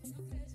Si no crees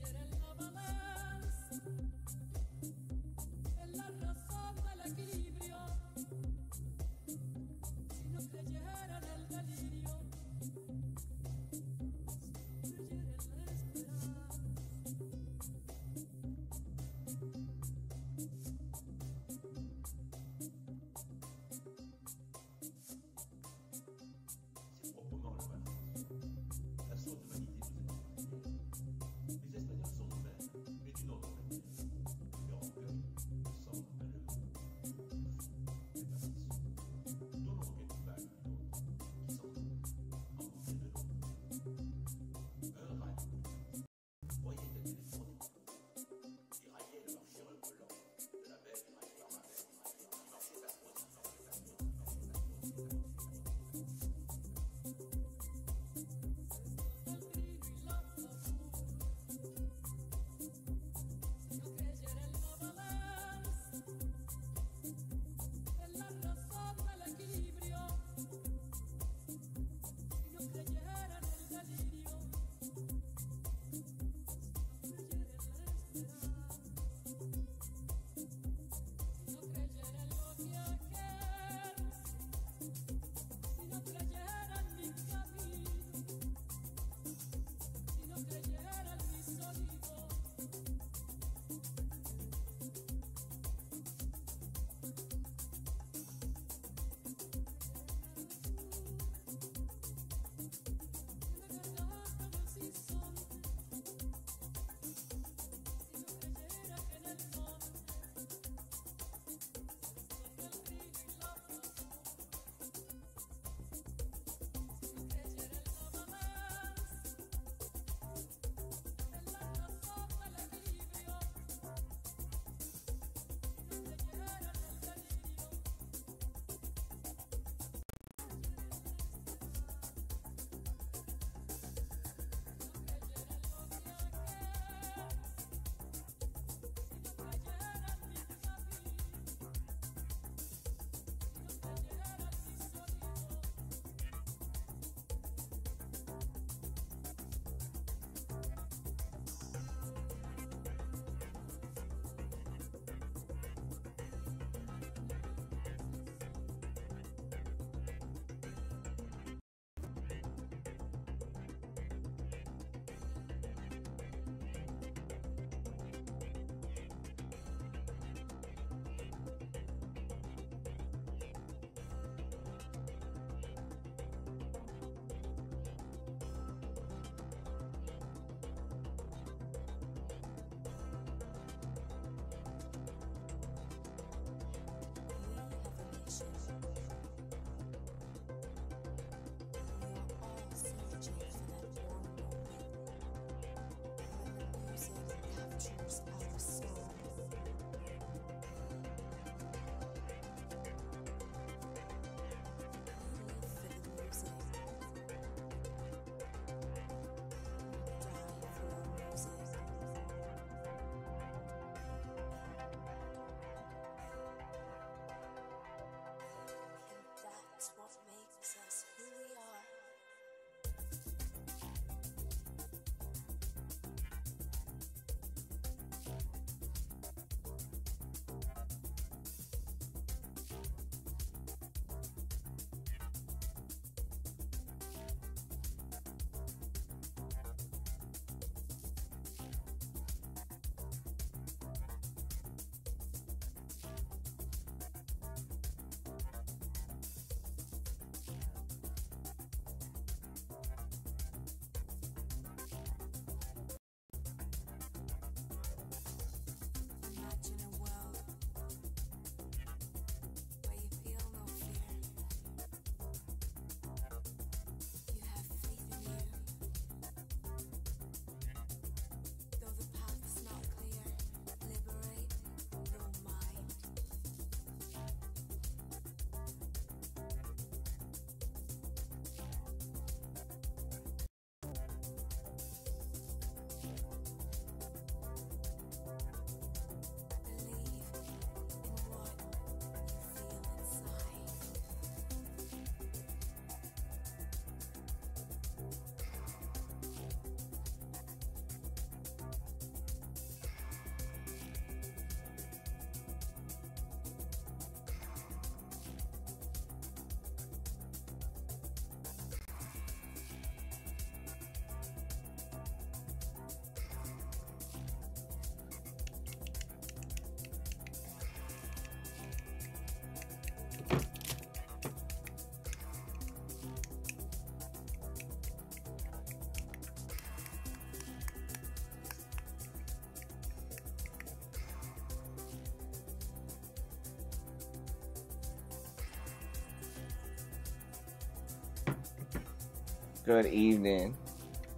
Good evening,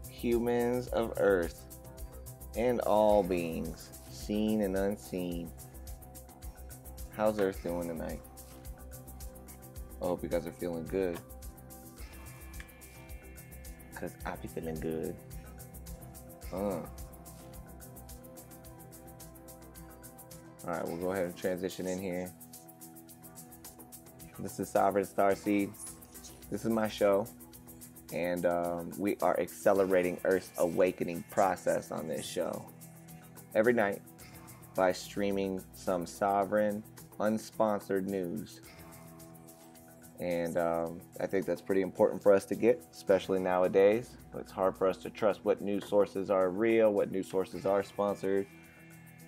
humans of Earth and all beings, seen and unseen. How's Earth doing tonight? I hope you guys are feeling good, because I be feeling good. Alright, we'll go ahead and transition in here. This is Sovereign Starseed. This is my show. And we are accelerating Earth's awakening process on this show every night by streaming some sovereign, unsponsored news. And I think that's pretty important for us to get, especially nowadays. It's hard for us to trust what news sources are real, what news sources are sponsored.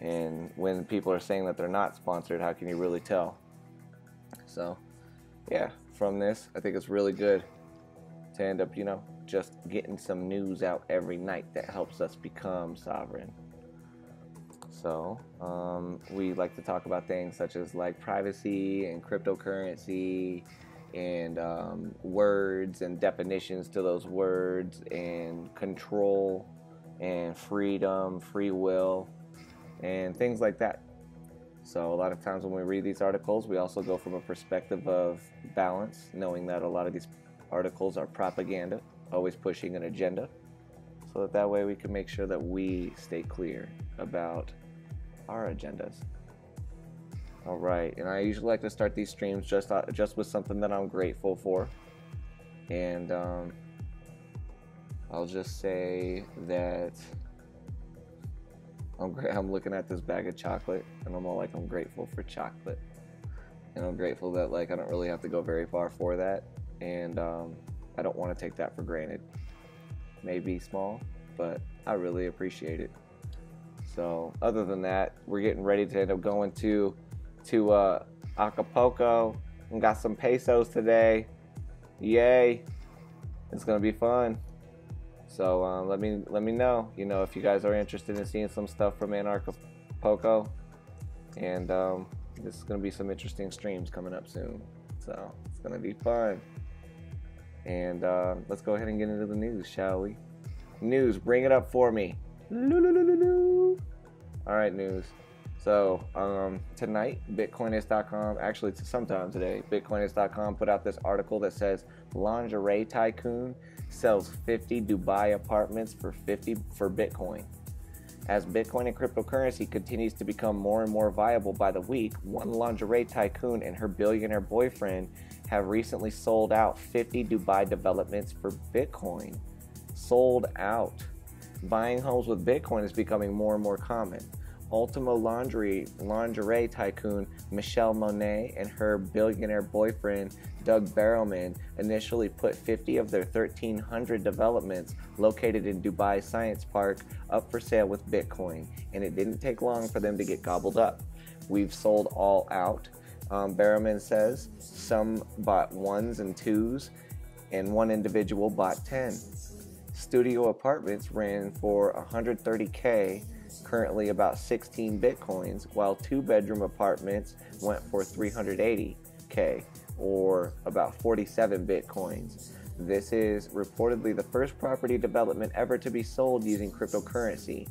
And when people are saying that they're not sponsored, how can you really tell? So, yeah, from this, I think it's really good to end up, just getting some news out every night that helps us become sovereign. So, we like to talk about things such as like privacy and cryptocurrency and words and definitions to those words and control and freedom, free will, and things like that. So a lot of times when we read these articles, we also go from a perspective of balance, knowing that a lot of these articles are propaganda, always pushing an agenda, so that way we can make sure that we stay clear about our agendas. All right, and I usually like to start these streams just with something that I'm grateful for, and I'll just say that I'm looking at this bag of chocolate, and I'm all like, I'm grateful for chocolate, and I'm grateful that I don't really have to go very far for that. And I don't want to take that for granted. Maybe small, but I really appreciate it. So other than that, we're getting ready to end up going to Acapulco and got some pesos today. Yay! It's gonna be fun. So let me know. If you guys are interested in seeing some stuff from Acapulco, and this is gonna be some interesting streams coming up soon. So it's gonna be fun. And let's go ahead and get into the news, shall we? News, bring it up for me. All right, news. So tonight, Bitcoinist.com, actually sometime today, Bitcoinist.com put out this article that says lingerie tycoon sells 50 Dubai apartments for Bitcoin. As Bitcoin and cryptocurrency continues to become more and more viable by the week, one lingerie tycoon and her billionaire boyfriend have recently sold out 50 Dubai developments for Bitcoin. Sold out. Buying homes with Bitcoin is becoming more and more common. Ultimo lingerie tycoon Michelle Monet and her billionaire boyfriend Doug Barrowman initially put 50 of their 1,300 developments located in Dubai Science Park up for sale with Bitcoin, and it didn't take long for them to get gobbled up. We've sold all out. Barrowman says some bought ones and twos, and one individual bought 10. Studio apartments ran for $130K, currently about 16 Bitcoins, while two-bedroom apartments went for $380K, or about 47 Bitcoins. This is reportedly the first property development ever to be sold using cryptocurrency.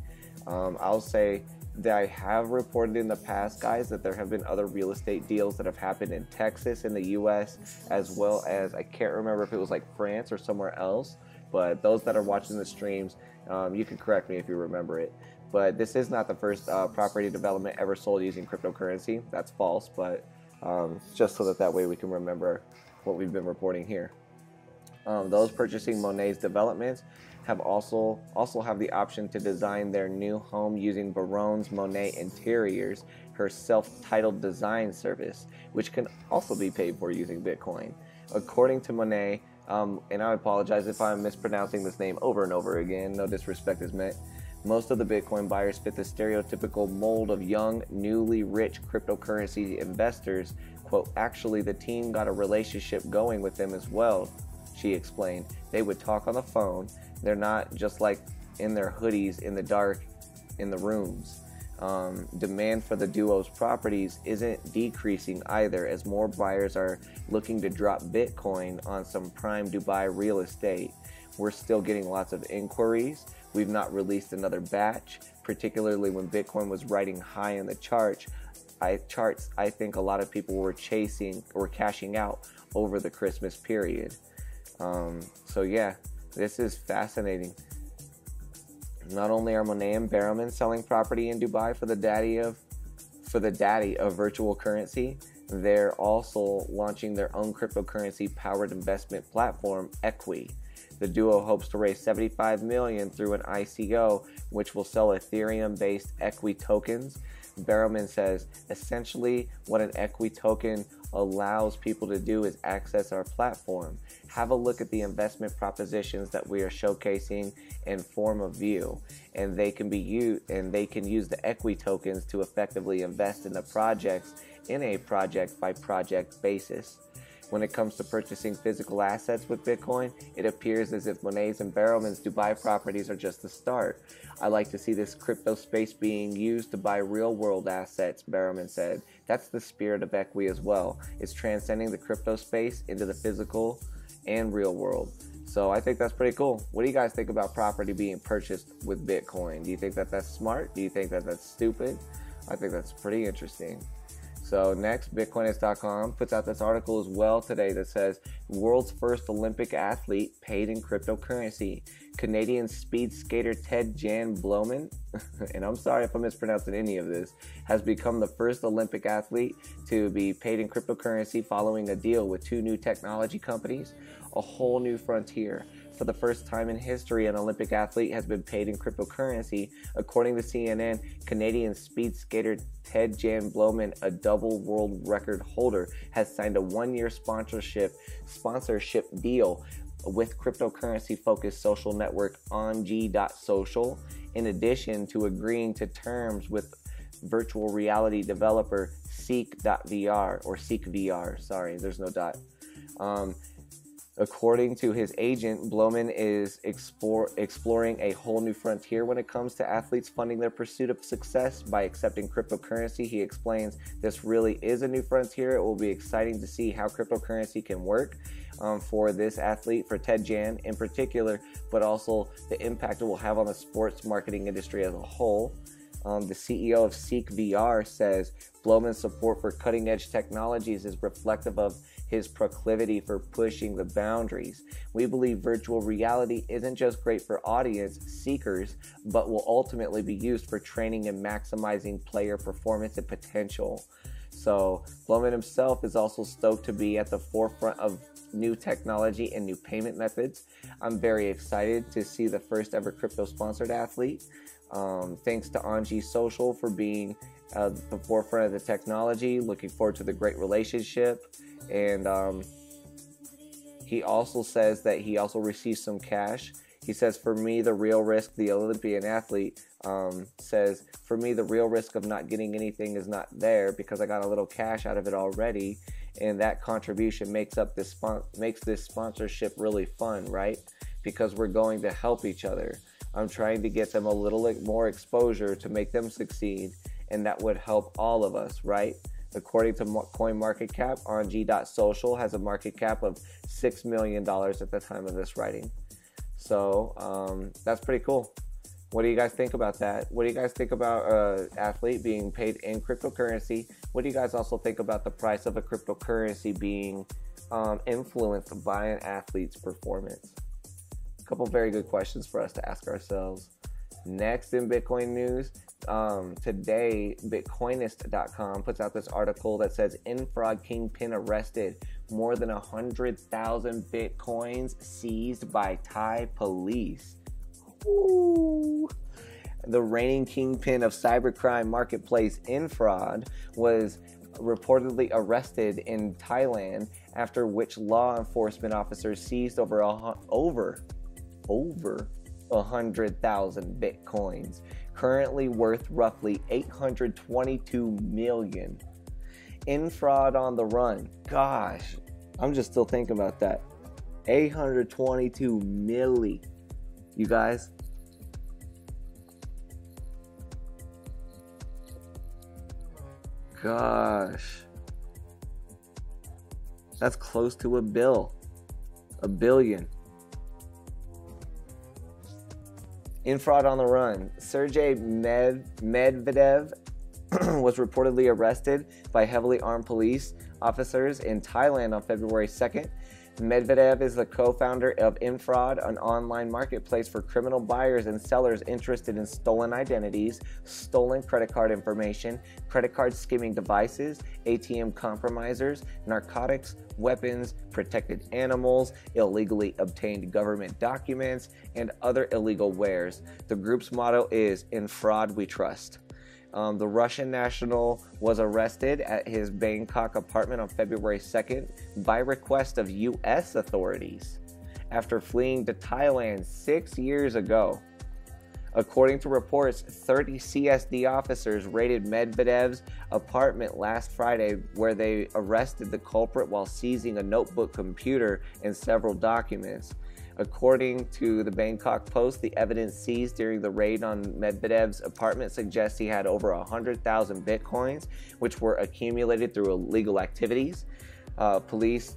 I'll say that I have reported in the past, guys, that there have been other real estate deals that have happened in Texas, in the US, as well as, I can't remember if it was like France or somewhere else, but those that are watching the streams, you can correct me if you remember it. But this is not the first property development ever sold using cryptocurrency. That's false, but just so that way we can remember what we've been reporting here. Those purchasing Monet's developments have also have the option to design their new home using Baron's Monet Interiors, her self-titled design service, which can also be paid for using Bitcoin. According to Monet, and I apologize if I'm mispronouncing this name over and over again, no disrespect is meant, most of the Bitcoin buyers fit the stereotypical mold of young, newly rich cryptocurrency investors. Quote, actually, the team got a relationship going with them as well, she explained. They would talk on the phone. They're not just like in their hoodies in the dark in the rooms. Demand for the duo's properties isn't decreasing either, as more buyers are looking to drop Bitcoin on some prime Dubai real estate. we're still getting lots of inquiries. We've not released another batch, particularly when Bitcoin was riding high in the charts. I think a lot of people were chasing or cashing out over the Christmas period. So yeah, this is fascinating. Not only are Monet and Barrowman selling property in Dubai for the daddy of virtual currency, they're also launching their own cryptocurrency-powered investment platform, Equi. The duo hopes to raise $75 million through an ICO, which will sell Ethereum-based Equi tokens. Barrowman says, essentially, what an Equi token allows people to do is access our platform, have a look at the investment propositions that we are showcasing, and form a view. And they can use the Equi tokens to effectively invest in the projects in a project-by-project basis. When it comes to purchasing physical assets with Bitcoin, it appears as if Monet's and Barrowman's Dubai properties are just the start. I like to see this crypto space being used to buy real-world assets, Barrowman said. That's the spirit of Equi as well. It's transcending the crypto space into the physical and real world. So I think that's pretty cool. What do you guys think about property being purchased with Bitcoin? Do you think that that's smart? Do you think that that's stupid? I think that's pretty interesting. So next, Bitcoinist.com puts out this article as well today that says, world's first Olympic athlete paid in cryptocurrency. Canadian speed skater Ted Jan Bloemen, and I'm sorry if I'm mispronouncing any of this, has become the first Olympic athlete to be paid in cryptocurrency following a deal with two new technology companies, a whole new frontier. For the first time in history, an Olympic athlete has been paid in cryptocurrency. According to CNN, Canadian speed skater Ted Jan Bloemen, a double world record holder, has signed a one-year sponsorship deal with cryptocurrency-focused social network Onji.social, in addition to agreeing to terms with virtual reality developer Seek.VR, or SeekVR, sorry, there's no dot. According to his agent, Bloemen is exploring a whole new frontier when it comes to athletes funding their pursuit of success by accepting cryptocurrency. He explains, this really is a new frontier. It will be exciting to see how cryptocurrency can work for this athlete, for Ted Jan in particular, but also the impact it will have on the sports marketing industry as a whole. The CEO of SeekVR says Bloemen's support for cutting-edge technologies is reflective of his proclivity for pushing the boundaries. We believe virtual reality isn't just great for audience seekers, but will ultimately be used for training and maximizing player performance and potential. So Bloemen himself is also stoked to be at the forefront of new technology and new payment methods. I'm very excited to see the first ever crypto-sponsored athlete. Thanks to Onji Social for being at the forefront of the technology. Looking forward to the great relationship. And he also says that he also received some cash. He says, for me, the real risk, the Olympian athlete says, for me, the real risk of not getting anything is not there because I got a little cash out of it already. And that contribution makes this sponsorship really fun, right? Because we're going to help each other. I'm trying to get them a little more exposure to make them succeed, and that would help all of us, right? According to CoinMarketCap, Onji.social has a market cap of $6 million at the time of this writing. So that's pretty cool. What do you guys think about that? What do you guys think about an athlete being paid in cryptocurrency? What do you guys also think about the price of a cryptocurrency being influenced by an athlete's performance? A couple very good questions for us to ask ourselves. Next in Bitcoin news, today Bitcoinist.com puts out this article that says in-fraud kingpin arrested, more than 100,000 Bitcoins seized by Thai police. Ooh. The reigning kingpin of cybercrime marketplace in-fraud was reportedly arrested in Thailand, after which law enforcement officers seized over 100,000 Bitcoins, currently worth roughly $822 million. In fraud on the run. Gosh, I'm just still thinking about that. 822 milli. You guys? Gosh. That's close to $1 billion. In fraud on the run, Sergei Medvedev was reportedly arrested by heavily armed police officers in Thailand on February 2nd. Medvedev is the co-founder of Infraud, an online marketplace for criminal buyers and sellers interested in stolen identities, stolen credit card information, credit card skimming devices, ATM compromisers, narcotics, weapons, protected animals, illegally obtained government documents, and other illegal wares. The group's motto is "In Fraud We Trust." The Russian national was arrested at his Bangkok apartment on February 2nd by request of U.S. authorities after fleeing to Thailand 6 years ago. According to reports, 30 CSD officers raided Medvedev's apartment last Friday, where they arrested the culprit while seizing a notebook computer and several documents. According to the Bangkok Post, the evidence seized during the raid on Medvedev's apartment suggests he had over 100,000 bitcoins, which were accumulated through illegal activities. Police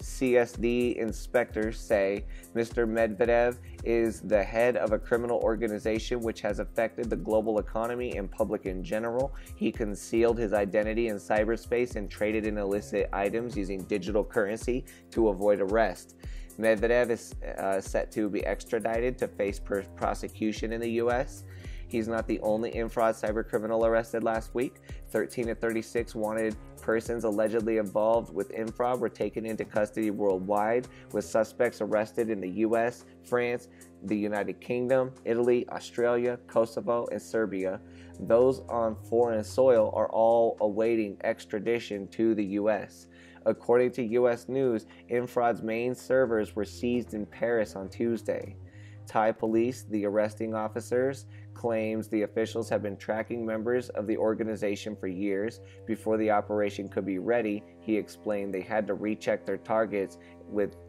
CSD inspectors say Mr. Medvedev is the head of a criminal organization which has affected the global economy and public in general. He concealed his identity in cyberspace and traded in illicit items using digital currency to avoid arrest. Medvedev is set to be extradited to face prosecution in the U.S. He's not the only Infraud cybercriminal arrested last week. 13 to 36 wanted persons allegedly involved with Infraud were taken into custody worldwide, with suspects arrested in the U.S., France, the United Kingdom, Italy, Australia, Kosovo, and Serbia. Those on foreign soil are all awaiting extradition to the U.S. According to U.S. News, Infraud's main servers were seized in Paris on Tuesday. Thai police, the arresting officers, claims the officials have been tracking members of the organization for years. Before the operation could be ready, he explained they had to recheck their targets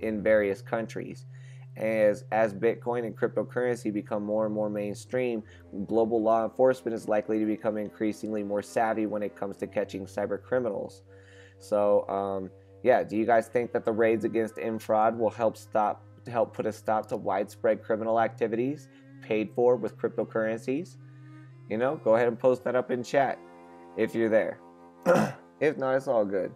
in various countries. As Bitcoin and cryptocurrency become more and more mainstream, global law enforcement is likely to become increasingly more savvy when it comes to catching cyber criminals. So, yeah, do you guys think that the raids against Infraud will help put a stop to widespread criminal activities paid for with cryptocurrencies? You know, go ahead and post that up in chat if you're there. If not, it's all good.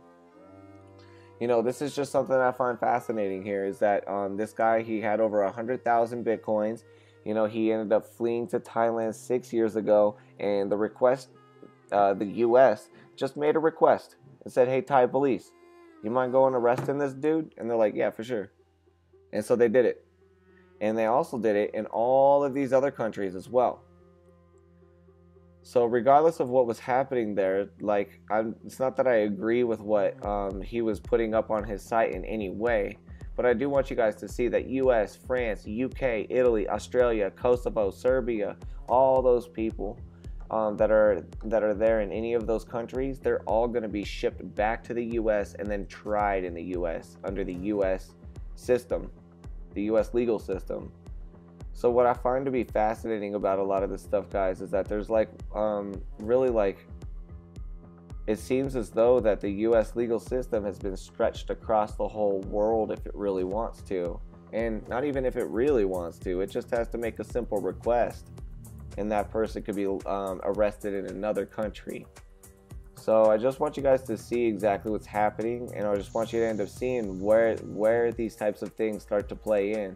You know, this is just something I find fascinating here, is that this guy, he had over 100,000 bitcoins. You know, he ended up fleeing to Thailand 6 years ago, and the U.S. just made a request and said, "Hey, Thai police, you mind going and arresting this dude?" And they're like, "Yeah, for sure." And so they did it. And they also did it in all of these other countries as well. So regardless of what was happening there, like, it's not that I agree with what he was putting up on his site in any way, but I do want you guys to see that US, France, UK, Italy, Australia, Kosovo, Serbia, all those people that are there in any of those countries, they're all going to be shipped back to the US and then tried in the US under the US system, the US legal system. So what I find to be fascinating about a lot of this stuff, guys, is that there's like really, like, it seems as though that the US legal system has been stretched across the whole world if it really wants to. And not even if it really wants to, it just has to make a simple request and that person could be arrested in another country. So I just want you guys to see exactly what's happening, and I just want you to end up seeing where these types of things start to play in.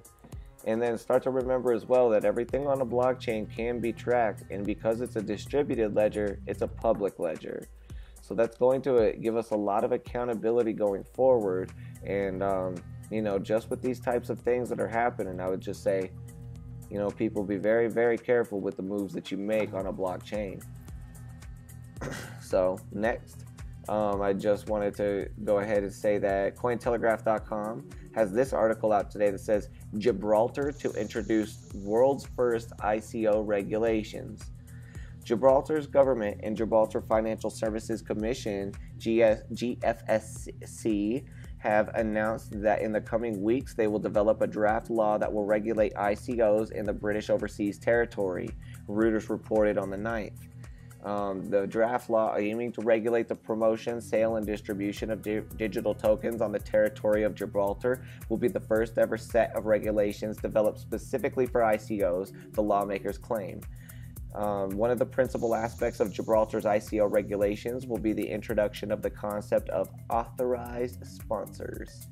And then start to remember as well that everything on a blockchain can be tracked, and because it's a distributed ledger, it's a public ledger. So that's going to give us a lot of accountability going forward. And you know, just with these types of things that are happening, I would just say, you know, people, be very, very careful with the moves that you make on a blockchain. So next, I just wanted to go ahead and say that Cointelegraph.com has this article out today that says Gibraltar to introduce world's first ICO regulations. Gibraltar's government and Gibraltar Financial Services Commission, GFSC, have announced that in the coming weeks they will develop a draft law that will regulate ICOs in the British Overseas Territory, Reuters reported on the 9th. The draft law aiming to regulate the promotion, sale, and distribution of digital tokens on the territory of Gibraltar will be the first ever set of regulations developed specifically for ICOs, the lawmakers claim. One of the principal aspects of Gibraltar's ICO regulations will be the introduction of the concept of authorized sponsors,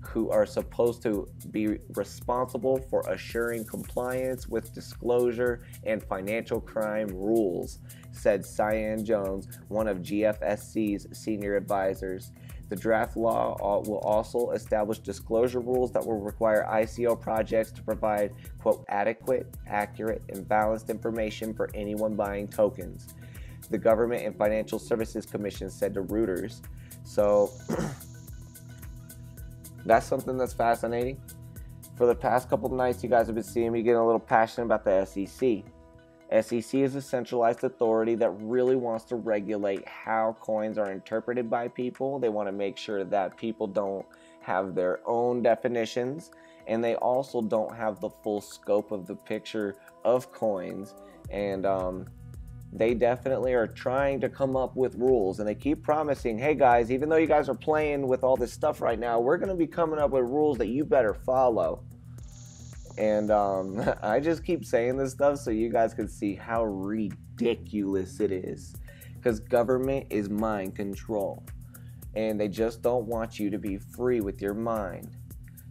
who are supposed to be responsible for assuring compliance with disclosure and financial crime rules, said Cyan Jones, one of GFSC's senior advisors. The draft law will also establish disclosure rules that will require ICO projects to provide, quote, adequate, accurate, and balanced information for anyone buying tokens, the Government and Financial Services Commission said to Reuters. So that's something that's fascinating. For the past couple of nights, you guys have been seeing me getting a little passionate about the SEC. SEC is a centralized authority that really wants to regulate how coins are interpreted by people. They want to make sure that people don't have their own definitions, and they also don't have the full scope of the picture of coins. And they definitely are trying to come up with rules, and they keep promising, hey guys, even though you guys are playing with all this stuff right now, we're going to be coming up with rules that you better follow. And I just keep saying this stuff so you guys can see how ridiculous it is, because government is mind control, and they just don't want you to be free with your mind.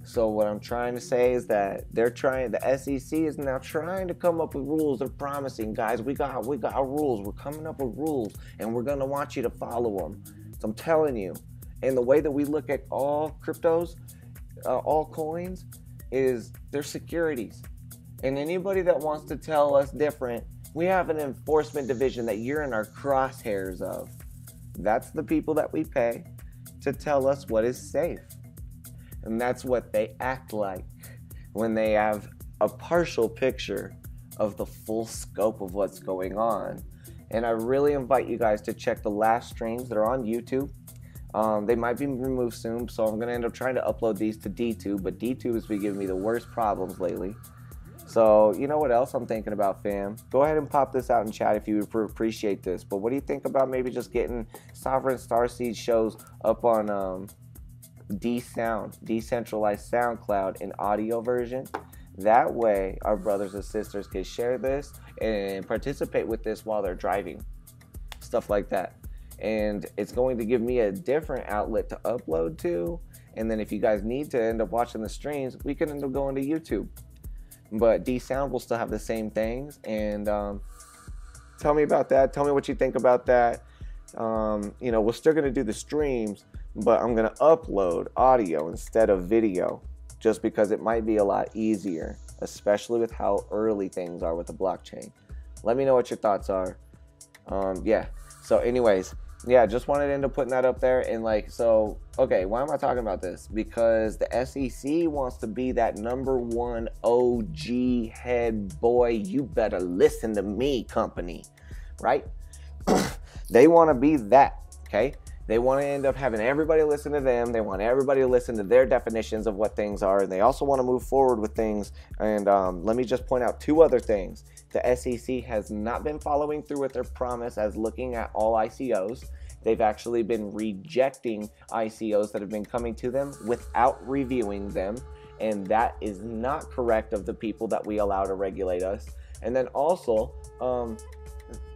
So what I'm trying to say is that the SEC is now trying to come up with rules. They're promising, guys, we got rules. We're coming up with rules, and we're going to want you to follow them. So I'm telling you, and the way that we look at all cryptos, all coins, is they're securities. And anybody that wants to tell us different, we have an enforcement division that you're in our crosshairs of. That's the people that we pay to tell us what is safe. And that's what they act like when they have a partial picture of the full scope of what's going on. And I really invite you guys to check the last streams that are on YouTube. They might be removed soon, so I'm going to end up trying to upload these to DTube, but DTube has been giving me the worst problems lately. So, you know what else I'm thinking about, fam? Go ahead and pop this out in chat if you would appreciate this. But what do you think about maybe just getting Sovereign Starseed shows up on D-Sound, Decentralized SoundCloud in audio version? That way, our brothers and sisters can share this and participate with this while they're driving. Stuff like that. And it's going to give me a different outlet to upload to. And then if you guys need to end up watching the streams, we can end up going to YouTube. But D-Sound will still have the same things. And tell me about that. Tell me what you think about that. You know, we're still going to do the streams, but I'm going to upload audio instead of video, just because it might be a lot easier, especially with how early things are with the blockchain. Let me know what your thoughts are. Yeah. So anyways, yeah, just wanted to end up putting that up there. And like, so, okay, why am I talking about this? Because the SEC wants to be that #1 OG head boy, you better listen to me company, right? They want to be that, okay? They want to end up having everybody listen to them. They want everybody to listen to their definitions of what things are. And they also want to move forward with things. And let me just point out 2 other things. The SEC has not been following through with their promise as looking at all ICOs. They've actually been rejecting ICOs that have been coming to them without reviewing them. And that is not correct of the people that we allow to regulate us. And then also,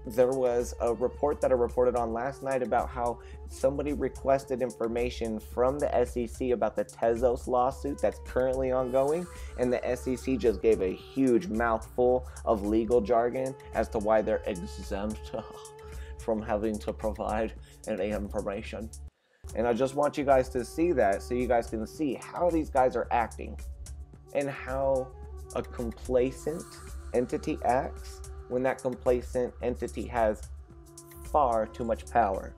there was a report that I reported on last night about how somebody requested information from the SEC about the Tezos lawsuit that's currently ongoing, and the SEC just gave a huge mouthful of legal jargon as to why they're exempt from having to provide any information. And I just want you guys to see that so you guys can see how these guys are acting and how a complacent entity acts when that complacent entity has far too much power.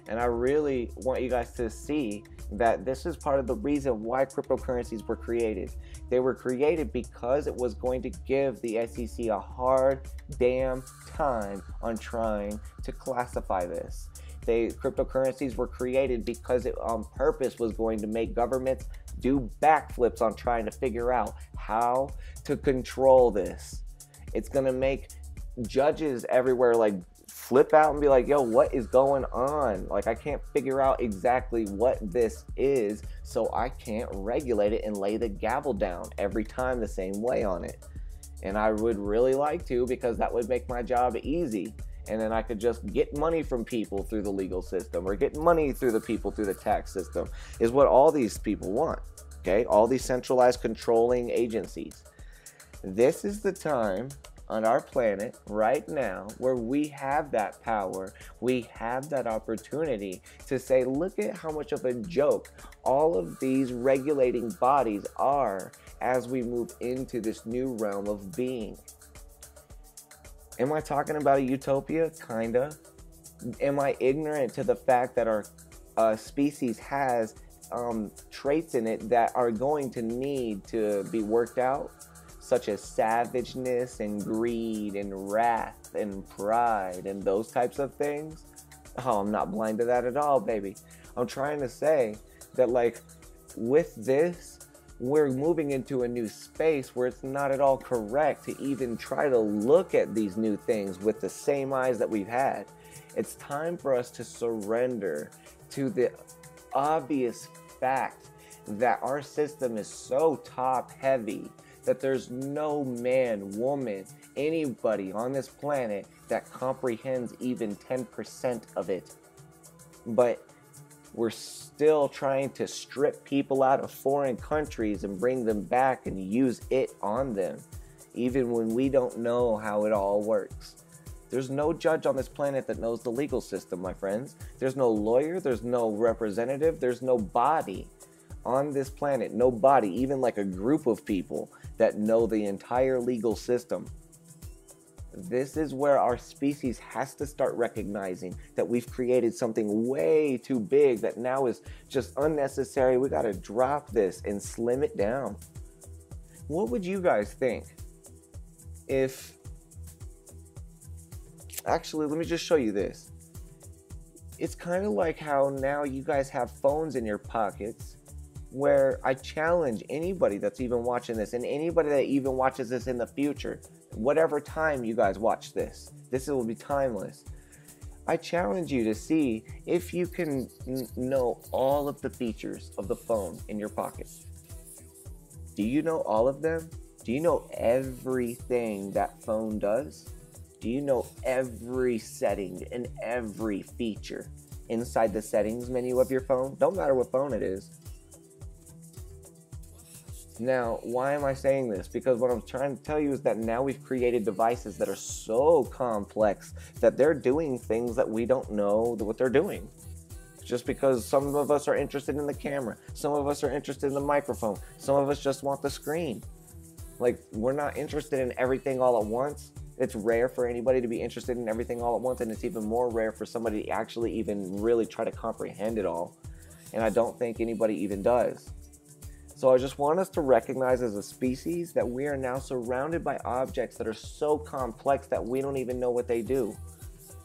And I really want you guys to see that this is part of the reason why cryptocurrencies were created. They were created because it was going to give the SEC a hard damn time on trying to classify this. Cryptocurrencies were created because it on purpose was going to make governments do backflips on trying to figure out how to control this. It's going to make judges everywhere like flip out and be like, yo, what is going on? Like, I can't figure out exactly what this is, so I can't regulate it and lay the gavel down every time the same way on it. And I would really like to, because that would make my job easy. And then I could just get money from people through the legal system, or get money through the people through the tax system, is what all these people want, okay? All these centralized controlling agencies. This is the time on our planet right now where we have that power, we have that opportunity to say, look at how much of a joke all of these regulating bodies are as we move into this new realm of being. Am I talking about a utopia? Kinda. Am I ignorant to the fact that our species has traits in it that are going to need to be worked out, such as savageness and greed and wrath and pride and those types of things? Oh, I'm not blind to that at all, baby. I'm trying to say that, like, with this, we're moving into a new space where it's not at all correct to even try to look at these new things with the same eyes that we've had. It's time for us to surrender to the obvious fact that our system is so top heavy that there's no man, woman, anybody on this planet that comprehends even 10% of it. But we're still trying to strip people out of foreign countries and bring them back and use it on them, even when we don't know how it all works. There's no judge on this planet that knows the legal system, my friends. There's no lawyer, there's no representative, there's no body on this planet, no body, even like a group of people that know the entire legal system. This is where our species has to start recognizing that we've created something way too big that now is just unnecessary. We got to drop this and slim it down. What would you guys think if... Actually, let me just show you this. It's kind of like how now you guys have phones in your pockets, where I challenge anybody that's even watching this, and anybody that even watches this in the future, whatever time you guys watch this will be timeless. I challenge you to see if you can know all of the features of the phone in your pocket. Do you know all of them? Do you know everything that phone does? Do you know every setting and every feature inside the settings menu of your phone? Don't matter what phone it is. Now, why am I saying this? Because what I'm trying to tell you is that now we've created devices that are so complex that they're doing things that we don't know what they're doing. Just because some of us are interested in the camera, some of us are interested in the microphone, some of us just want the screen. Like, we're not interested in everything all at once. It's rare for anybody to be interested in everything all at once, and it's even more rare for somebody to actually even really try to comprehend it all. And I don't think anybody even does. So I just want us to recognize as a species that we are now surrounded by objects that are so complex that we don't even know what they do.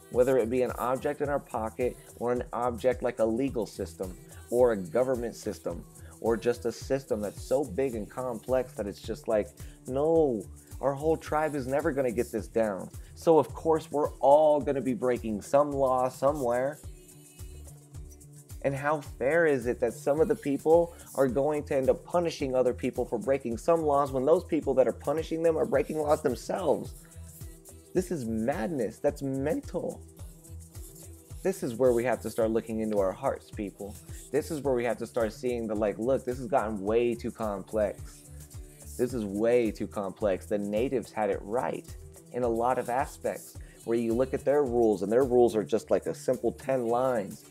Whether it be an object in our pocket, or an object like a legal system, or a government system, or just a system that's so big and complex that it's just like, no, our whole tribe is never going to get this down. So of course we're all going to be breaking some law somewhere. And how fair is it that some of the people are going to end up punishing other people for breaking some laws when those people that are punishing them are breaking laws themselves? This is madness. That's mental. This is where we have to start looking into our hearts, people. This is where we have to start seeing that, like, look, this has gotten way too complex. This is way too complex. The natives had it right in a lot of aspects, where you look at their rules, and their rules are just like a simple 10 lines.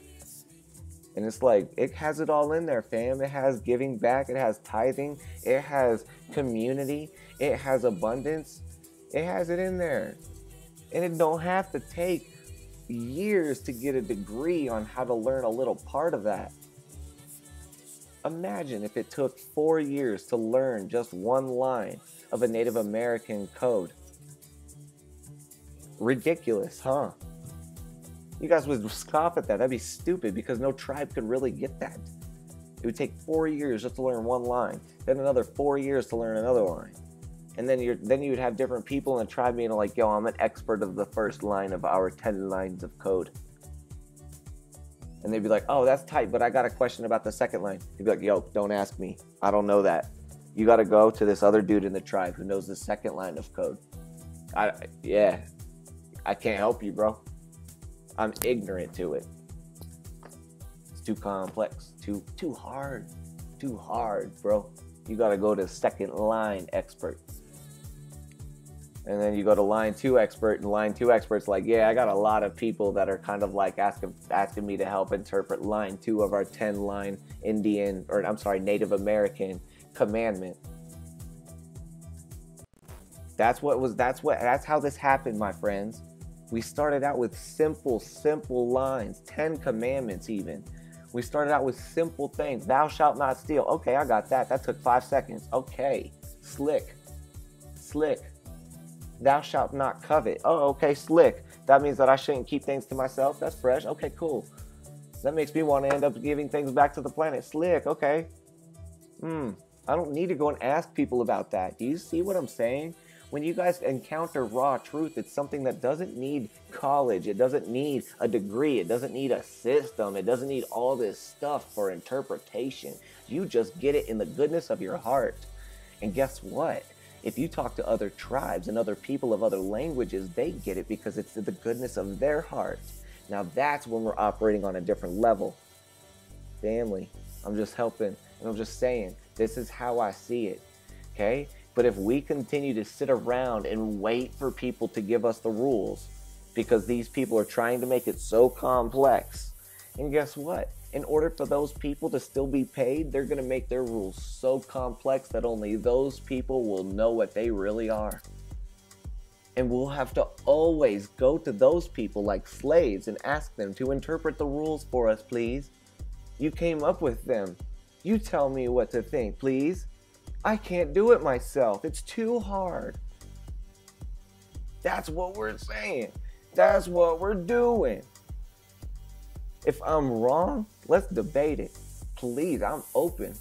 And it's like, it has it all in there, fam. It has giving back. It has tithing. It has community. It has abundance. It has it in there. And it don't have to take years to get a degree on how to learn a little part of that. Imagine if it took 4 years to learn just one line of a Native American code. Ridiculous, huh? You guys would scoff at that. That'd be stupid, because no tribe could really get that. It would take 4 years just to learn one line, then another 4 years to learn another line. And then you'd have different people in the tribe being like, yo, I'm an expert of the first line of our 10 lines of code. And they'd be like, oh, that's tight, but I got a question about the second line. He'd be like, yo, don't ask me. I don't know that. You got to go to this other dude in the tribe who knows the second line of code. I can't help you, bro. I'm ignorant to it. It's too complex, too hard, bro. You got to go to second line expert. And then you go to line 2 expert, and line 2 expert's like, yeah, I got a lot of people that are kind of like asking me to help interpret line 2 of our 10-line Native American commandment. That's how this happened, my friends. We started out with simple lines, 10 commandments even. We started out with simple things. Thou shalt not steal. Okay, I got that. That took 5 seconds. Okay, slick. Thou shalt not covet. Oh, okay, slick. That means that I shouldn't keep things to myself. That's fresh. Okay, cool. That makes me want to end up giving things back to the planet. Slick, okay. I don't need to go and ask people about that. Do you see what I'm saying? When you guys encounter raw truth, it's something that doesn't need college. It doesn't need a degree. It doesn't need a system. It doesn't need all this stuff for interpretation. You just get it in the goodness of your heart. And guess what? If you talk to other tribes and other people of other languages, they get it because it's the goodness of their heart. Now that's when we're operating on a different level. Family, I'm just helping, and I'm just saying, this is how I see it, okay? But if we continue to sit around and wait for people to give us the rules, because these people are trying to make it so complex, and guess what? In order for those people to still be paid, they're going to make their rules so complex that only those people will know what they really are. And we'll have to always go to those people like slaves and ask them to interpret the rules for us, please. You came up with them. You tell me what to think, please. I can't do it myself. It's too hard. That's what we're saying. That's what we're doing. If I'm wrong, let's debate it. Please, I'm open.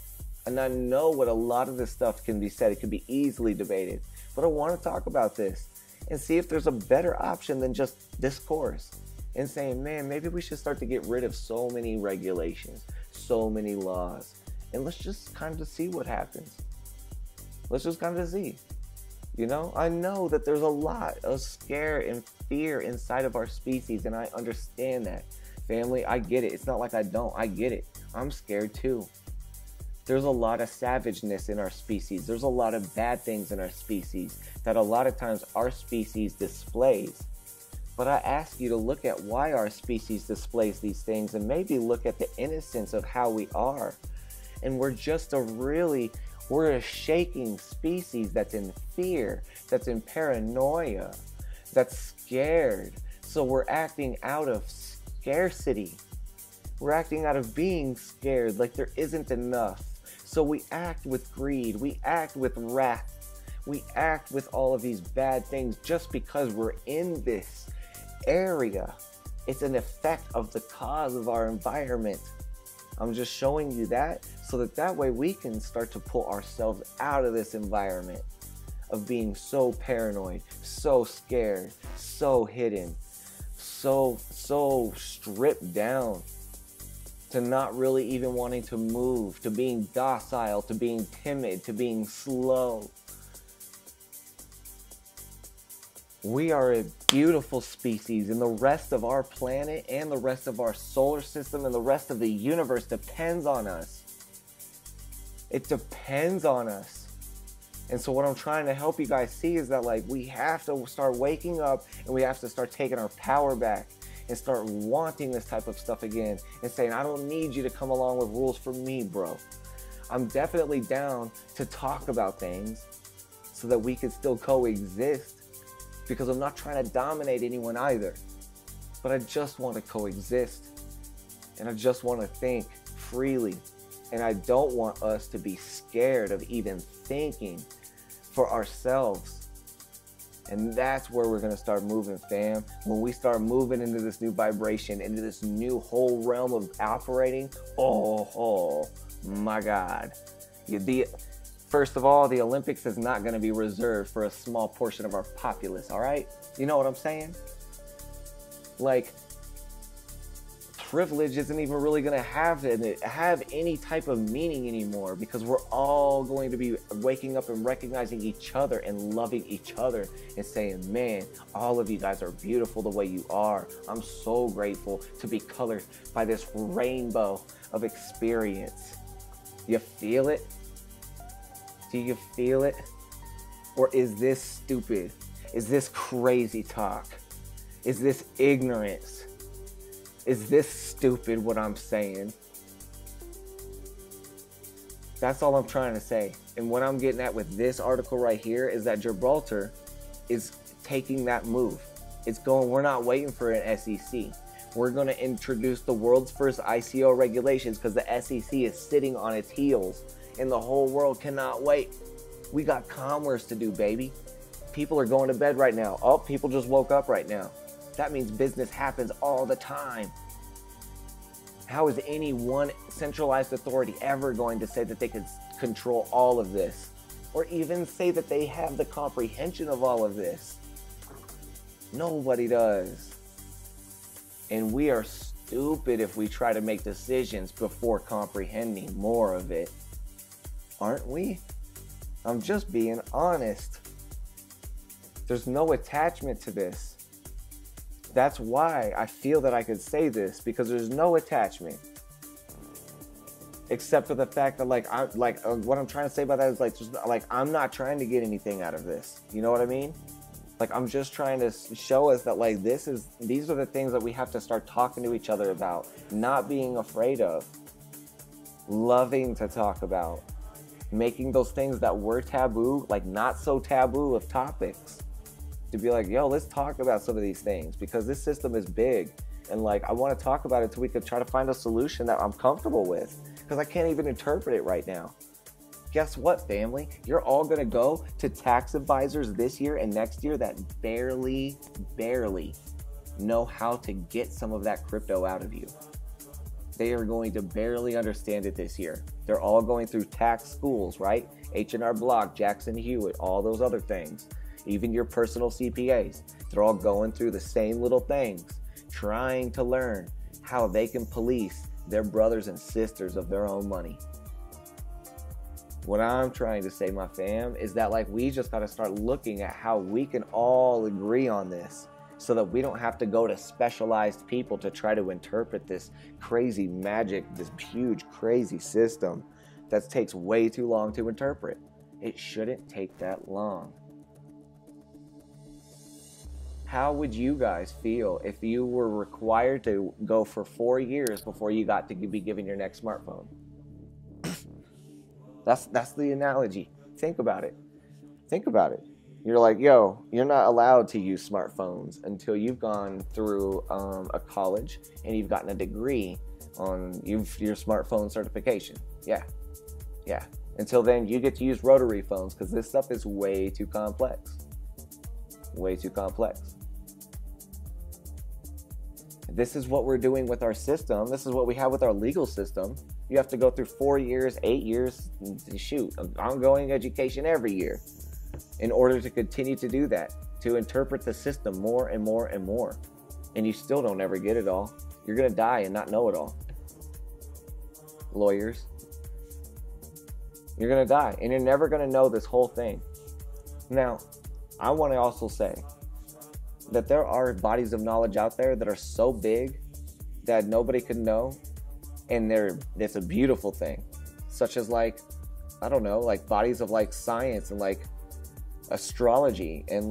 And I know what a lot of this stuff can be said. It can be easily debated. But I want to talk about this and see if there's a better option than just discourse. And saying, man, maybe we should start to get rid of so many regulations, so many laws. And let's just kind of see what happens. Let's just kind of see. You know, I know that there's a lot of scare and fear inside of our species, and I understand that. Family, I get it. It's not like I don't. I get it. I'm scared too. There's a lot of savageness in our species. There's a lot of bad things in our species that a lot of times our species displays. But I ask you to look at why our species displays these things and maybe look at the innocence of how we are. And we're a shaking species that's in fear, that's in paranoia, that's scared. So we're acting out of scarcity. We're acting out of being scared, like there isn't enough. So we act with greed, we act with wrath, we act with all of these bad things just because we're in this area. It's an effect of the cause of our environment. I'm just showing you that so that way we can start to pull ourselves out of this environment of being so paranoid, so scared, so hidden, so stripped down, to not really even wanting to move, to being docile, to being timid, to being slow. We are a beautiful species, and the rest of our planet and the rest of our solar system and the rest of the universe depends on us. It depends on us. And so what I'm trying to help you guys see is that, like, we have to start waking up and we have to start taking our power back and start wanting this type of stuff again and saying, I don't need you to come along with rules for me, bro. I'm definitely down to talk about things so that we can still coexist, because I'm not trying to dominate anyone either. But I just want to coexist, and I just want to think freely. And I don't want us to be scared of even thinking for ourselves. And that's where we're going to start moving, fam. When we start moving into this new vibration, into this new whole realm of operating, oh my God. First of all, the Olympics is not going to be reserved for a small portion of our populace, all right? You know what I'm saying? Like, privilege isn't even really going to have any type of meaning anymore, because we're all going to be waking up and recognizing each other and loving each other and saying, man, all of you guys are beautiful the way you are. I'm so grateful to be colored by this rainbow of experience. You feel it? Do you feel it? Or is this stupid? Is this crazy talk? Is this ignorance? Is this stupid what I'm saying? That's all I'm trying to say. And what I'm getting at with this article right here is that Gibraltar is taking that move. It's going, we're not waiting for an SEC. We're going to introduce the world's first ICO regulations because the SEC is sitting on its heels and the whole world cannot wait. We got commerce to do, baby. People are going to bed right now. Oh, people just woke up right now. That means business happens all the time. How is any one centralized authority ever going to say that they could control all of this? Or even say that they have the comprehension of all of this? Nobody does. And we are stupid if we try to make decisions before comprehending more of it. Aren't we? I'm just being honest. There's no attachment to this. That's why I feel that I could say this, because there's no attachment, except for the fact that what I'm trying to say about that is I'm not trying to get anything out of this. You know what I mean? Like, I'm just trying to show us that these are the things that we have to start talking to each other about, not being afraid of, loving to talk about, making those things that were taboo not so taboo of topics. To be like, yo, let's talk about some of these things, because this system is big, and I want to talk about it so we can try to find a solution that I'm comfortable with, because I can't even interpret it right now. Guess what, family? You're all going to go to tax advisors this year and next year that barely know how to get some of that crypto out of you. They are going to barely understand it this year. They're all going through tax schools, right? H&R Block, Jackson Hewitt, all those other things. Even your personal CPAs, they're all going through the same little things, trying to learn how they can police their brothers and sisters of their own money. What I'm trying to say, my fam, is that we just got to start looking at how we can all agree on this, so that we don't have to go to specialized people to try to interpret this crazy magic, this huge crazy system that takes way too long to interpret. It shouldn't take that long. How would you guys feel if you were required to go for 4 years before you got to be given your next smartphone? That's the analogy. Think about it. Think about it. You're like, yo, you're not allowed to use smartphones until you've gone through a college and you've gotten a degree on your smartphone certification. Yeah. Until then, you get to use rotary phones, because this stuff is way too complex. Way too complex. This is what we're doing with our system. This is what we have with our legal system. You have to go through 4 years, 8 years, shoot, ongoing education every year in order to continue to do that, to interpret the system more and more and more. And you still don't ever get it all. You're going to die and not know it all. Lawyers. You're going to die, and you're never going to know this whole thing. Now, I want to also say that there are bodies of knowledge out there that are so big that nobody could know, and it's a beautiful thing, such as I don't know, bodies of science and astrology and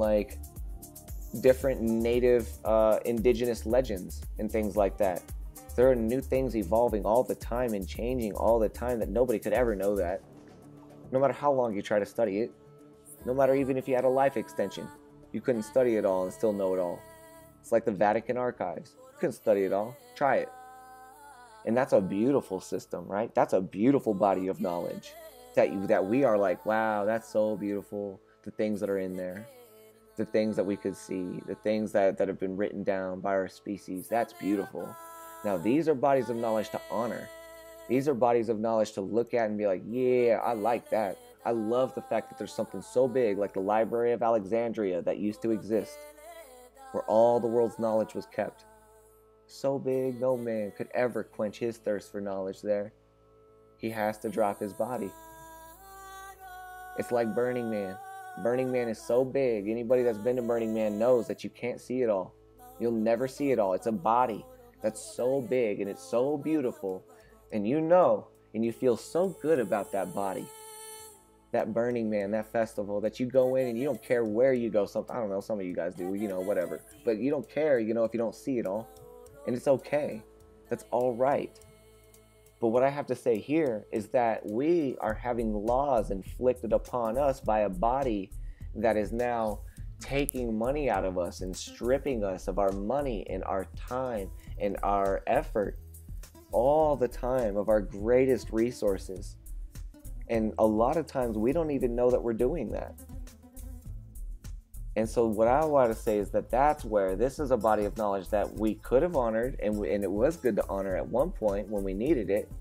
different native indigenous legends and things like that. There are new things evolving all the time and changing all the time that nobody could ever know that, no matter how long you try to study it. No matter even if you had a life extension, you couldn't study it all and still know it all. It's like the Vatican archives. You couldn't study it all. Try it. And that's a beautiful system, right? That's a beautiful body of knowledge that we are wow, that's so beautiful. The things that are in there, the things that we could see, the things that have been written down by our species, that's beautiful. Now, these are bodies of knowledge to honor. These are bodies of knowledge to look at and be like, yeah, I like that. I love the fact that there's something so big like the Library of Alexandria that used to exist, where all the world's knowledge was kept. So big, no man could ever quench his thirst for knowledge there. He has to drop his body. It's like Burning Man. Burning Man is so big. Anybody that's been to Burning Man knows that you can't see it all. You'll never see it all. It's a body that's so big and it's so beautiful. And you know, and you feel so good about that body. That Burning Man, that festival that you go in and you don't care where you go. I don't know, some of you guys do, whatever. But you don't care, if you don't see it all. And it's okay. That's all right. But what I have to say here is that we are having laws inflicted upon us by a body that is now taking money out of us and stripping us of our money and our time and our effort all the time, of our greatest resources. And a lot of times we don't even know that we're doing that. And so what I want to say is that that's where this is a body of knowledge that we could have honored, and it was good to honor at one point when we needed it.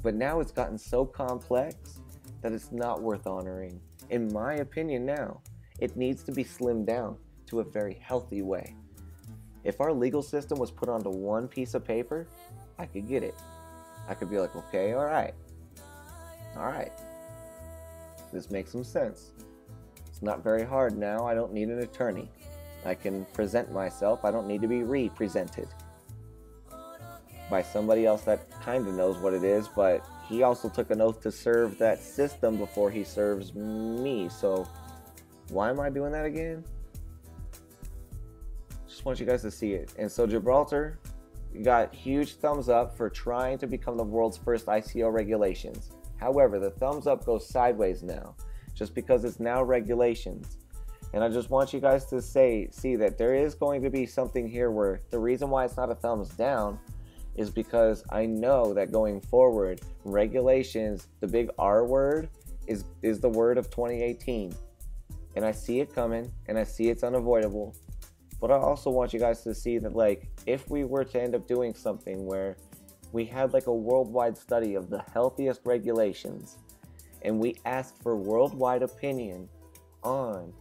But now it's gotten so complex that it's not worth honoring. In my opinion now, it needs to be slimmed down to a very healthy way. If our legal system was put onto one piece of paper, I could get it. I could be like, okay, all right. This makes some sense. It's not very hard now. I don't need an attorney. I can present myself. I don't need to be represented by somebody else that kind of knows what it is, but he also took an oath to serve that system before he serves me. So why am I doing that again? Just want you guys to see it. And so Gibraltar got huge thumbs up for trying to become the world's first ICO regulations. However, the thumbs up goes sideways now, just because it's now regulations. And I just want you guys to see that there is going to be something here where the reason why it's not a thumbs down is because I know that going forward, regulations, the big R word, is the word of 2018. And I see it coming, and I see it's unavoidable. But I also want you guys to see that, like, if we were to end up doing something where we had like a worldwide study of the healthiest regulations, and we asked for worldwide opinion on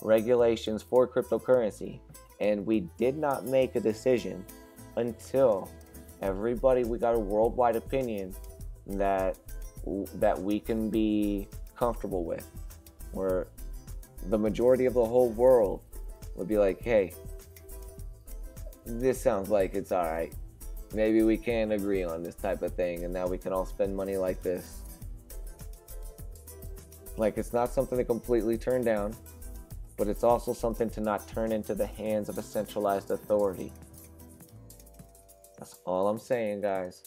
regulations for cryptocurrency, and we did not make a decision until we got a worldwide opinion that we can be comfortable with, where the majority of the whole world would be like, hey, this sounds like it's all right. Maybe we can agree on this type of thing, and now we can all spend money like this. Like, it's not something to completely turn down, but it's also something to not turn into the hands of a centralized authority. That's all I'm saying, guys.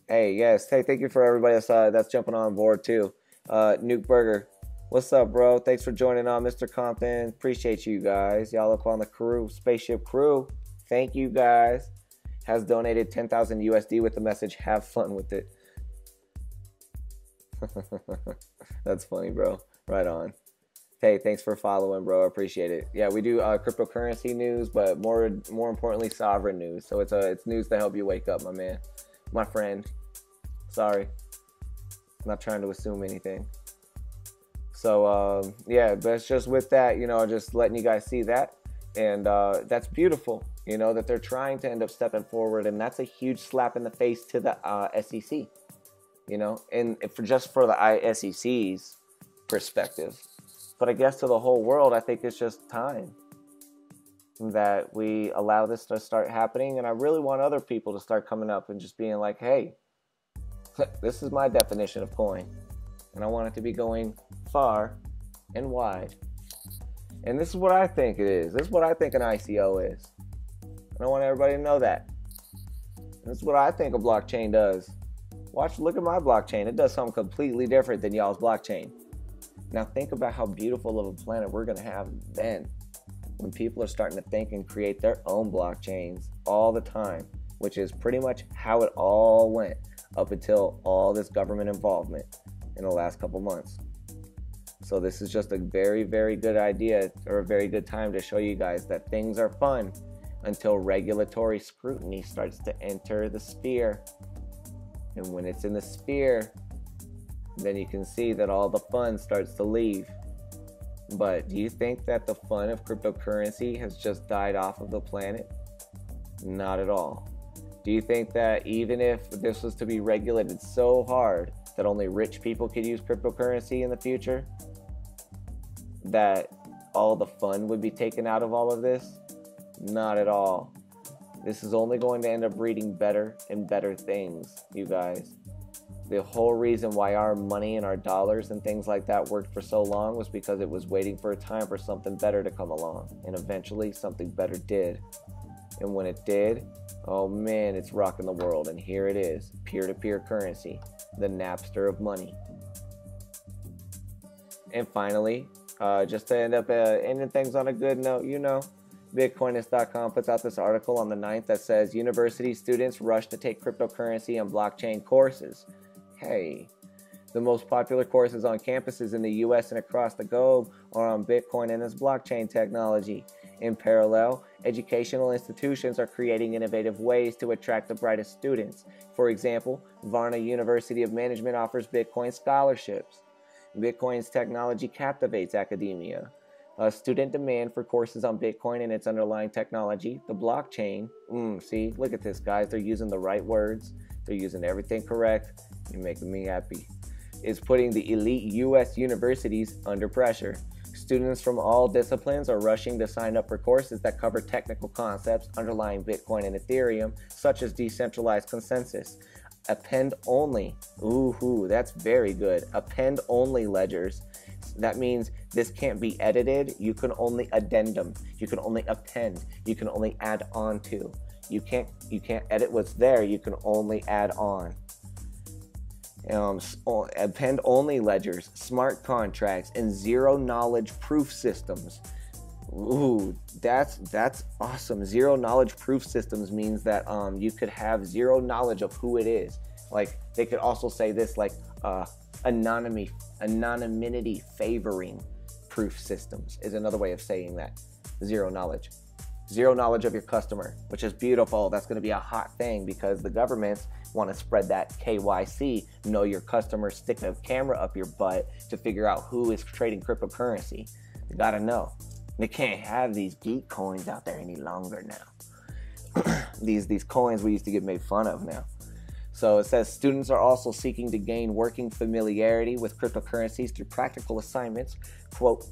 Hey, thank you for everybody that's jumping on board too. Nuke Burger, what's up, bro? Thanks for joining on, Mr. Compton. Appreciate you guys. Y'all up on the crew, spaceship crew. Thank you guys. Has donated 10,000 USD with the message, have fun with it. That's funny, bro. Right on. Hey, thanks for following, bro. I appreciate it. Yeah, we do cryptocurrency news, but more importantly, sovereign news. So it's news to help you wake up, my man, my friend. Sorry, I'm not trying to assume anything. So yeah, but it's just with that, just letting you guys see that, and that's beautiful. That they're trying to end up stepping forward, and that's a huge slap in the face to the SEC. And for the SEC's perspective. But I guess to the whole world, I think it's just time that we allow this to start happening. And I really want other people to start coming up and just being like, hey, this is my definition of coin. And I want it to be going far and wide. And this is what I think it is. This is what I think an ICO is. And I want everybody to know that. And this is what I think a blockchain does. Look at my blockchain. It does something completely different than y'all's blockchain. Now think about how beautiful of a planet we're going to have then, when people are starting to think and create their own blockchains all the time, which is pretty much how it all went up until all this government involvement in the last couple months. So this is just a very, very good idea, or a very good time to show you guys that things are fun until regulatory scrutiny starts to enter the sphere. And when it's in the sphere, then you can see that all the fun starts to leave. But do you think that the fun of cryptocurrency has just died off of the planet? Not at all. Do you think that even if this was to be regulated so hard that only rich people could use cryptocurrency in the future, that all the fun would be taken out of all of this? Not at all. This is only going to end up breeding better and better things, you guys. The whole reason why our money and our dollars and things like that worked for so long was because it was waiting for a time for something better to come along. And eventually something better did. And when it did, oh man, it's rocking the world. And here it is, peer-to-peer currency, the Napster of money. And finally, just to end up ending things on a good note, you know, Bitcoinist.com puts out this article on the 9th that says university students rush to take cryptocurrency and blockchain courses. Hey, the most popular courses on campuses in the US and across the globe are on Bitcoin and its blockchain technology. In parallel, educational institutions are creating innovative ways to attract the brightest students. For example, Varna University of Management offers Bitcoin scholarships. Bitcoin's technology captivates academia. Student demand for courses on Bitcoin and its underlying technology, the blockchain. See, look at this, guys. They're using the right words. They're using everything correct. You're making me happy. Is putting the elite U.S. universities under pressure. Students from all disciplines are rushing to sign up for courses that cover technical concepts underlying Bitcoin and Ethereum, such as decentralized consensus, append-only. Ooh, that's very good. Append-only ledgers. That means this can't be edited. You can only addendum. You can only append. You can only add on to. You can't edit what's there. You can only add on. Append-only ledgers, smart contracts, and zero-knowledge proof systems. Ooh, that's awesome. Zero-knowledge proof systems means that you could have zero knowledge of who it is. Like, they could also say this, like, anonymity favoring proof systems is another way of saying that. Zero knowledge. Zero knowledge of your customer, which is beautiful. That's going to be a hot thing because the governments want to spread that KYC, know your customer, stick a camera up your butt to figure out who is trading cryptocurrency. You got to know. They can't have these geek coins out there any longer now. these coins we used to get made fun of now. So it says students are also seeking to gain working familiarity with cryptocurrencies through practical assignments. Quote,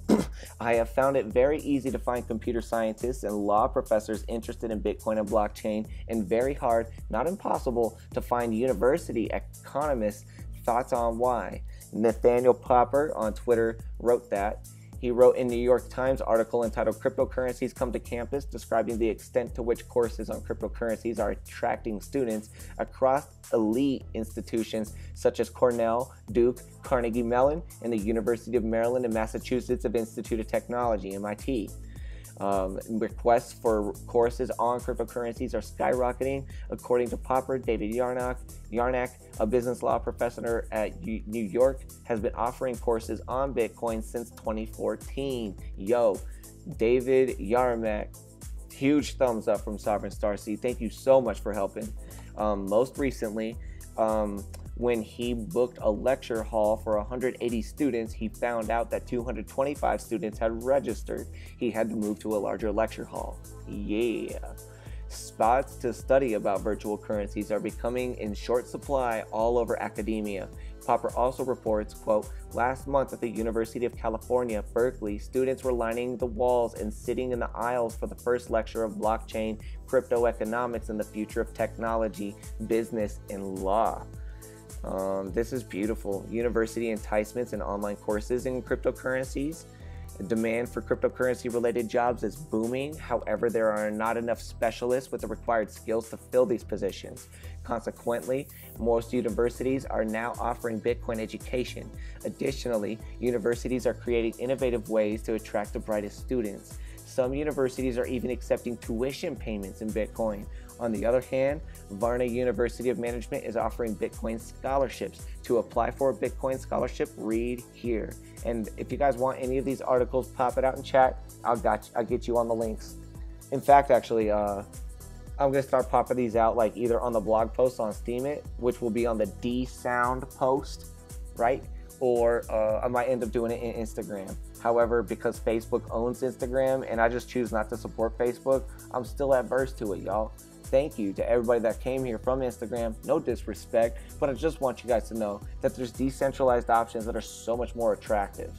I have found it very easy to find computer scientists and law professors interested in Bitcoin and blockchain, and very hard, not impossible, to find university economists' thoughts on why. Nathaniel Popper on Twitter wrote that. He wrote in New York Times article entitled Cryptocurrencies Come to Campus, describing the extent to which courses on cryptocurrencies are attracting students across elite institutions such as Cornell, Duke, Carnegie Mellon, and the University of Maryland and Massachusetts of Institute of Technology, MIT. Requests for courses on cryptocurrencies are skyrocketing. According to Popper, David Yarnak, a business law professor at New York, has been offering courses on Bitcoin since 2014. Yo, David Yarnak, huge thumbs up from Sovereign Starseed. Thank you so much for helping. Most recently, when he booked a lecture hall for 180 students, he found out that 225 students had registered. He had to move to a larger lecture hall. Yeah. Spots to study about virtual currencies are becoming in short supply all over academia. Popper also reports, quote, last month at the University of California, Berkeley, students were lining the walls and sitting in the aisles for the first lecture of blockchain, crypto economics, and the future of technology, business, and law. This is beautiful. University enticements and online courses in cryptocurrencies. Demand for cryptocurrency-related jobs is booming. However, there are not enough specialists with the required skills to fill these positions. Consequently, most universities are now offering Bitcoin education. Additionally, universities are creating innovative ways to attract the brightest students. Some universities are even accepting tuition payments in Bitcoin. On the other hand, Varna University of Management is offering Bitcoin scholarships. To apply for a Bitcoin scholarship, read here. And if you guys want any of these articles, pop it out in chat. I'll get you on the links. In fact, actually, I'm gonna start popping these out like either on the blog post on Steemit, which will be on the D Sound post, right? Or I might end up doing it in Instagram. However, because Facebook owns Instagram and I just choose not to support Facebook, I'm still adverse to it, y'all. Thank you to everybody that came here from Instagram. No disrespect, but I just want you guys to know that there's decentralized options that are so much more attractive.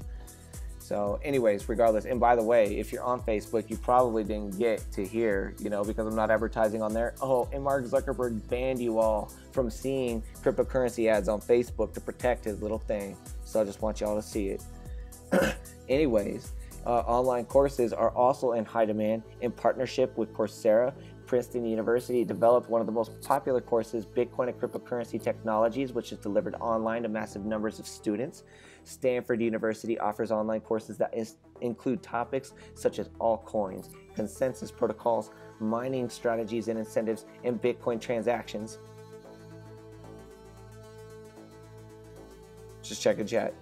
So anyways, regardless, and by the way, if you're on Facebook, you probably didn't get to hear, because I'm not advertising on there. Oh, and Mark Zuckerberg banned you all from seeing cryptocurrency ads on Facebook to protect his little thing. So I just want y'all to see it. Anyways, online courses are also in high demand. In partnership with Coursera, Princeton University developed one of the most popular courses, Bitcoin and Cryptocurrency Technologies, which is delivered online to massive numbers of students. Stanford University offers online courses that include topics such as altcoins, consensus protocols, mining strategies and incentives, and Bitcoin transactions. Just check the chat.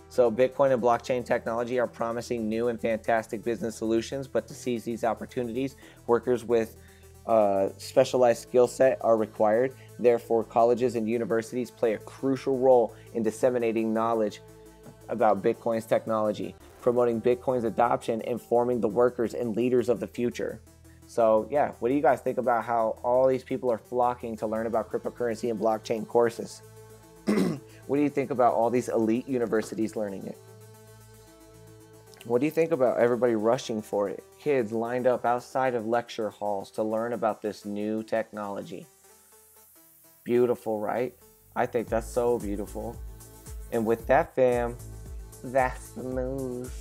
So Bitcoin and blockchain technology are promising new and fantastic business solutions, but to seize these opportunities, workers with specialized skill set are required. Therefore, colleges and universities play a crucial role in disseminating knowledge about Bitcoin's technology, promoting Bitcoin's adoption, and forming the workers and leaders of the future. So yeah, what do you guys think about how all these people are flocking to learn about cryptocurrency and blockchain courses? What do you think about all these elite universities learning it? What do you think about everybody rushing for it? Kids lined up outside of lecture halls to learn about this new technology. Beautiful, right? I think that's so beautiful. And with that, fam, that's the news.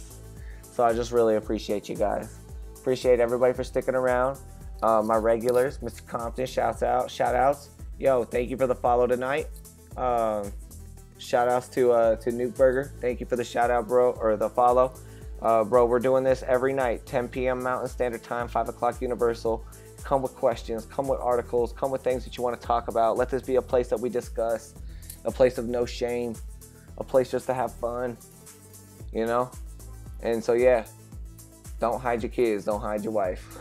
So I just really appreciate you guys. Appreciate everybody for sticking around. My regulars, Mr. Compton, shout outs. Yo, thank you for the follow tonight. Shout outs to Nuke Burger. Thank you for the shout out, bro, or the follow. Bro, we're doing this every night, 10 p.m. Mountain Standard Time, 5 o'clock Universal. Come with questions, come with articles, come with things that you want to talk about. Let this be a place that we discuss, a place of no shame, a place just to have fun, And so, yeah, don't hide your kids, don't hide your wife.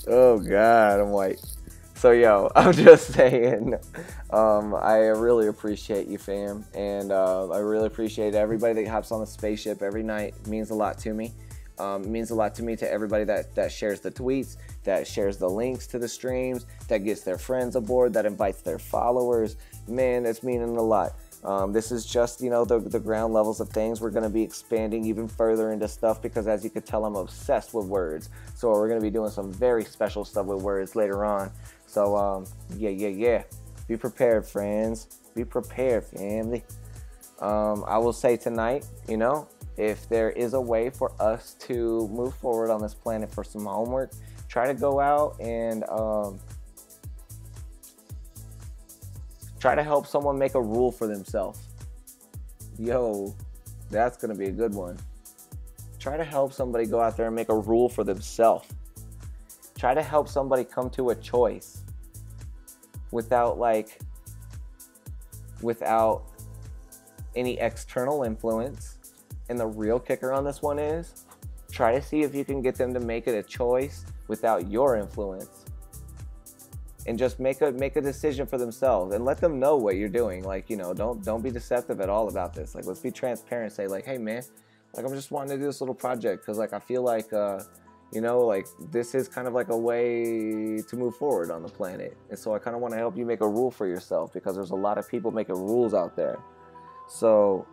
Oh, God, I'm white. So, yo, I'm just saying, I really appreciate you, fam, and I really appreciate everybody that hops on the spaceship every night. It means a lot to me. It means a lot to me, to everybody that shares the tweets, that shares the links to the streams, that gets their friends aboard, that invites their followers. Man, that's meaning a lot. This is just, the ground levels of things. We're going to be expanding even further into stuff because, as you could tell, I'm obsessed with words. So we're going to be doing some very special stuff with words later on. So, yeah. Be prepared, friends. Be prepared, family. I will say tonight, if there is a way for us to move forward on this planet for some homework, try to go out and try to help someone make a rule for themselves. Yo, that's going to be a good one. Try to help somebody go out there and make a rule for themselves. Try to help somebody come to a choice without any external influence. And the real kicker on this one is, try to see if you can get them to make it a choice without your influence. And just make a decision for themselves and let them know what you're doing. Don't be deceptive at all about this. Let's be transparent. Say hey man, I'm just wanting to do this little project because I feel this is kind of a way to move forward on the planet. And so I kind of want to help you make a rule for yourself because there's a lot of people making rules out there. So,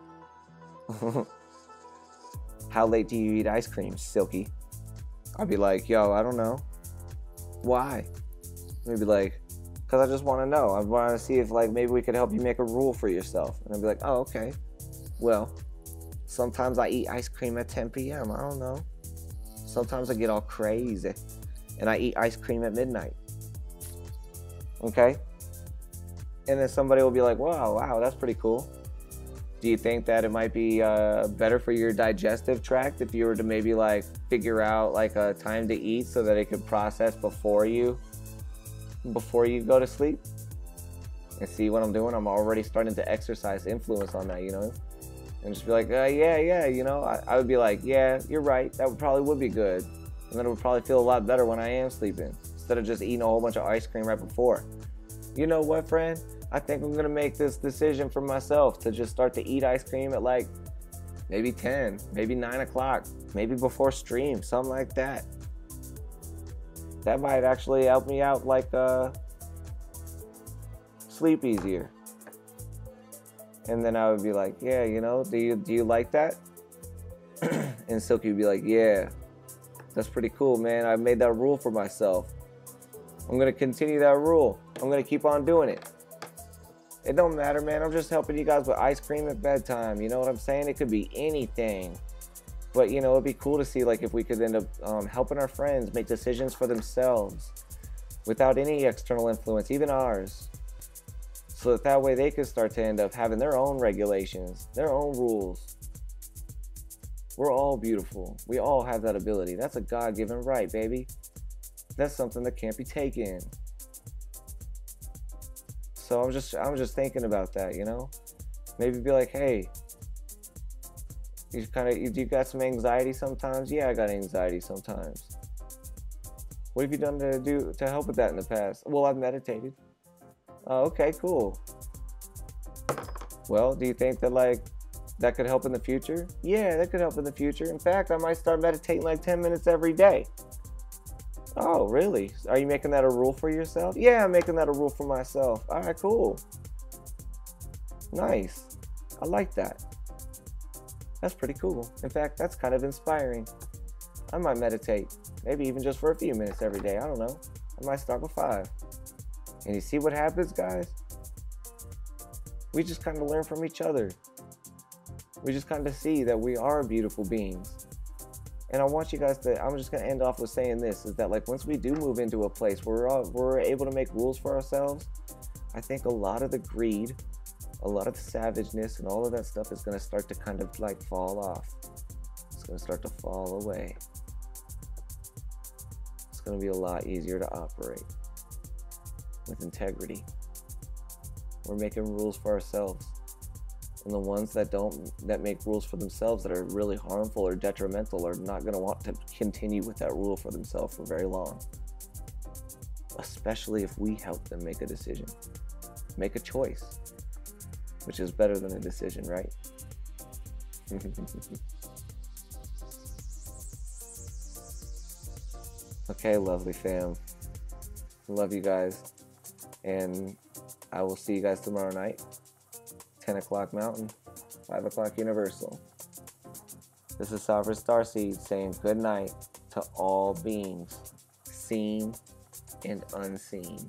how late do you eat ice cream, Silky? I'd be yo, I don't know. Why? Maybe because I just want to know. I want to see if maybe we could help you make a rule for yourself. And I'd be oh, okay. Well, sometimes I eat ice cream at 10 p.m. I don't know. Sometimes I get all crazy and I eat ice cream at midnight. Okay? And then somebody will be wow, that's pretty cool. Do you think that it might be better for your digestive tract if you were to maybe figure out a time to eat so that it could process before you go to sleep? And see what I'm doing? I'm already starting to exercise influence on that, and just be yeah, I would be yeah, you're right, that would be good, and then it would probably feel a lot better when I am sleeping instead of just eating a whole bunch of ice cream right before. You know what, friend? I think I'm gonna make this decision for myself to just start to eat ice cream at like maybe 10, maybe 9 o'clock, maybe before stream, something like that. That might actually help me out, like sleep easier. And then I would be like, yeah, you know, do you like that? And Silky would be like, yeah, that's pretty cool, man. I made that rule for myself. I'm gonna continue that rule. I'm gonna keep on doing it. It don't matter, man. I'm just helping you guys with ice cream at bedtime. You know what I'm saying? It could be anything. But, you know, it'd be cool to see, like, if we could end up helping our friends make decisions for themselves without any external influence, even ours. So that way they could start to end up having their own regulations, their own rules. We're all beautiful. We all have that ability. That's a God-given right, baby. That's something that can't be taken. So I'm just thinking about that, you know? Maybe be like, hey, you got some anxiety sometimes? Yeah, I got anxiety sometimes. What have you done to help with that in the past? Well, I've meditated. Oh, okay, cool. Well, do you think that like that could help in the future? Yeah, that could help in the future. In fact, I might start meditating like 10 minutes every day. Oh, really? Are you making that a rule for yourself? Yeah, I'm making that a rule for myself. All right, cool. Nice. I like that. That's pretty cool. In fact, that's kind of inspiring. I might meditate, maybe even just for a few minutes every day. I don't know. I might start with 5. And you see what happens, guys? We just kind of learn from each other. We just kind of see that we are beautiful beings. And I want you guys to, I'm just going to end off with saying this, is that like once we do move into a place where we're able to make rules for ourselves, I think a lot of the greed, a lot of the savageness and all of that stuff is going to start to kind of like fall off. It's going to start to fall away. It's going to be a lot easier to operate with integrity. We're making rules for ourselves. And the ones that make rules for themselves that are really harmful or detrimental are not going to want to continue with that rule for themselves for very long. Especially if we help them make a decision, make a choice, which is better than a decision, right? Okay, lovely fam. Love you guys. And I will see you guys tomorrow night. 10 o'clock Mountain, 5 o'clock Universal. This is Sovereign Starseed saying good night to all beings, seen and unseen.